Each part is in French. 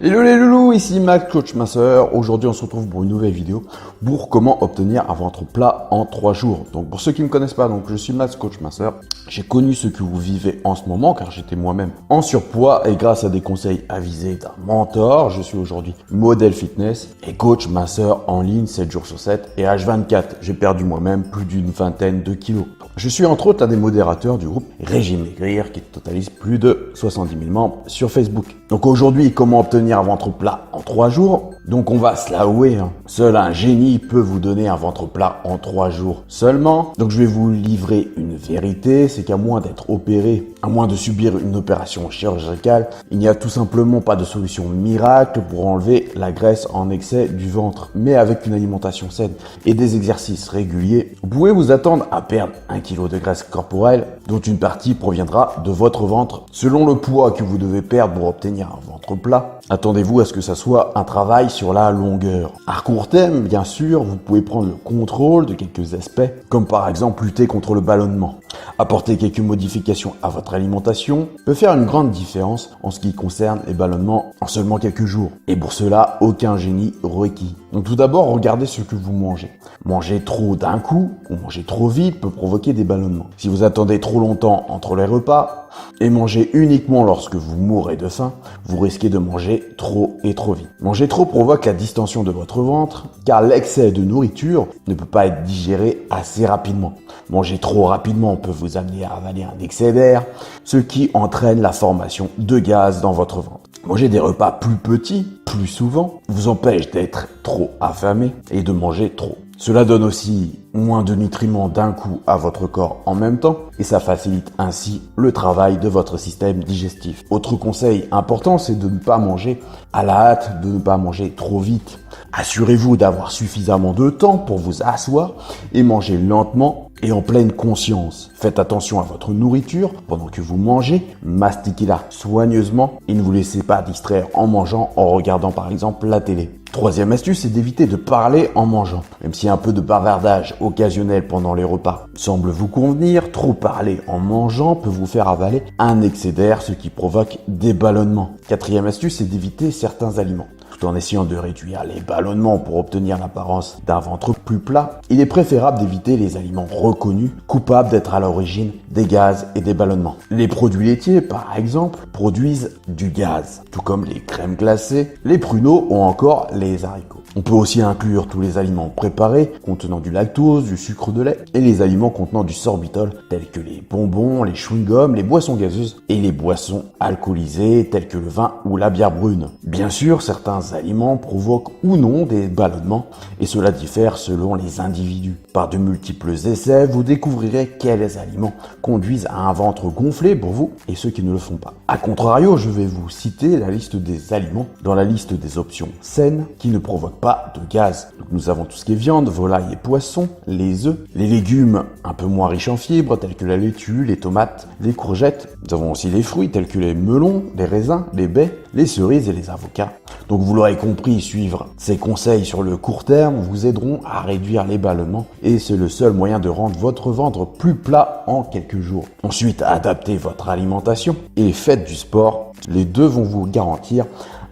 Hello les loulous, ici Max, coach masseur. Aujourd'hui, on se retrouve pour une nouvelle vidéo pour comment obtenir un ventre plat en 3 jours. Donc pour ceux qui ne me connaissent pas, je suis Max, coach masseur. J'ai connu ce que vous vivez en ce moment car j'étais moi-même en surpoids et grâce à des conseils avisés d'un mentor, je suis aujourd'hui modèle fitness et coach masseur en ligne 7 jours sur 7 et H24. J'ai perdu moi-même plus d'une vingtaine de kilos. Je suis entre autres l'un des modérateurs du groupe Régime Maigrir qui totalise plus de 70 000 membres sur Facebook. Donc aujourd'hui, comment obtenir un ventre plat en 3 jours? Donc on va se l'avouer, seul un génie peut vous donner un ventre plat en 3 jours seulement. Donc je vais vous livrer une vérité, c'est qu'à moins d'être opéré, à moins de subir une opération chirurgicale, il n'y a tout simplement pas de solution miracle pour enlever la graisse en excès du ventre. Mais avec une alimentation saine et des exercices réguliers, vous pouvez vous attendre à perdre 1 kg de graisse corporelle, dont une partie proviendra de votre ventre. Selon le poids que vous devez perdre pour obtenir un ventre plat, attendez-vous à ce que ça soit un travail sur la longueur. À court terme, bien sûr, vous pouvez prendre le contrôle de quelques aspects, comme par exemple lutter contre le ballonnement. Apporter quelques modifications à votre alimentation peut faire une grande différence en ce qui concerne les ballonnements en seulement quelques jours. Et pour cela, aucun génie requis. Donc tout d'abord, regardez ce que vous mangez. Manger trop d'un coup ou manger trop vite peut provoquer des ballonnements. Si vous attendez trop longtemps entre les repas et mangez uniquement lorsque vous mourrez de faim, vous risquez de manger trop et trop vite. Manger trop provoque la distension de votre ventre car l'excès de nourriture ne peut pas être digéré assez rapidement. Manger trop rapidement peut vous amener à avaler un excès d'air, ce qui entraîne la formation de gaz dans votre ventre. Manger des repas plus petits, plus souvent, vous empêche d'être trop affamé et de manger trop. Cela donne aussi moins de nutriments d'un coup à votre corps en même temps et ça facilite ainsi le travail de votre système digestif. Autre conseil important, c'est de ne pas manger à la hâte, de ne pas manger trop vite. Assurez-vous d'avoir suffisamment de temps pour vous asseoir et manger lentement et en pleine conscience. Faites attention à votre nourriture pendant que vous mangez, mastiquez-la soigneusement et ne vous laissez pas distraire en mangeant en regardant par exemple la télé. Troisième astuce, c'est d'éviter de parler en mangeant. Même si un peu de bavardage occasionnel pendant les repas semble vous convenir, trop parler en mangeant peut vous faire avaler un excès d'air, ce qui provoque des ballonnements. Quatrième astuce, c'est d'éviter certains aliments. Tout en essayant de réduire les ballonnements pour obtenir l'apparence d'un ventre plus plat, il est préférable d'éviter les aliments reconnus, coupables d'être à l'origine des gaz et des ballonnements. Les produits laitiers, par exemple, produisent du gaz, tout comme les crèmes glacées, les pruneaux ou encore les haricots. On peut aussi inclure tous les aliments préparés contenant du lactose, du sucre de lait et les aliments contenant du sorbitol tels que les bonbons, les chewing-gums, les boissons gazeuses et les boissons alcoolisées telles que le vin ou la bière brune. Bien sûr, certains aliments provoquent ou non des ballonnements et cela diffère selon les individus. Par de multiples essais, vous découvrirez quels aliments conduisent à un ventre gonflé pour vous et ceux qui ne le font pas. A contrario, je vais vous citer la liste des aliments dans la liste des options saines qui ne provoquent pas de gaz. Donc nous avons tout ce qui est viande, volaille et poisson, les œufs, les légumes un peu moins riches en fibres tels que la laitue, les tomates, les courgettes. Nous avons aussi les fruits tels que les melons, les raisins, les baies, les cerises et les avocats. Donc vous l'aurez compris, suivre ces conseils sur le court terme vous aideront à réduire les ballonnements et c'est le seul moyen de rendre votre ventre plus plat en quelques jours. Ensuite, adaptez votre alimentation et faites du sport. Les deux vont vous garantir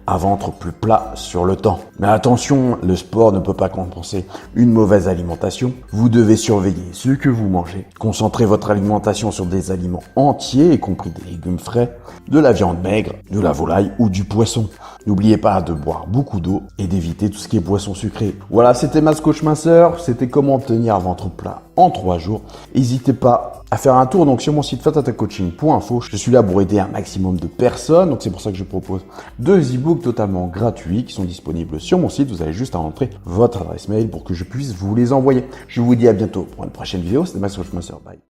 un ventre plus plat sur le temps. Mais attention, le sport ne peut pas compenser une mauvaise alimentation. Vous devez surveiller ce que vous mangez. Concentrez votre alimentation sur des aliments entiers, y compris des légumes frais, de la viande maigre, de la volaille ou du poisson. N'oubliez pas de boire beaucoup d'eau et d'éviter tout ce qui est boisson sucrée. Voilà, c'était Max Coach Minceur. C'était comment obtenir un ventre plat en 3 jours. N'hésitez pas à faire un tour donc sur mon site fatatacoaching.info. Je suis là pour aider un maximum de personnes. Donc c'est pour ça que je propose 2 e-books totalement gratuits qui sont disponibles sur mon site. Vous avez juste à rentrer votre adresse mail pour que je puisse vous les envoyer. Je vous dis à bientôt pour une prochaine vidéo. C'était Max Coach Minceur. Bye.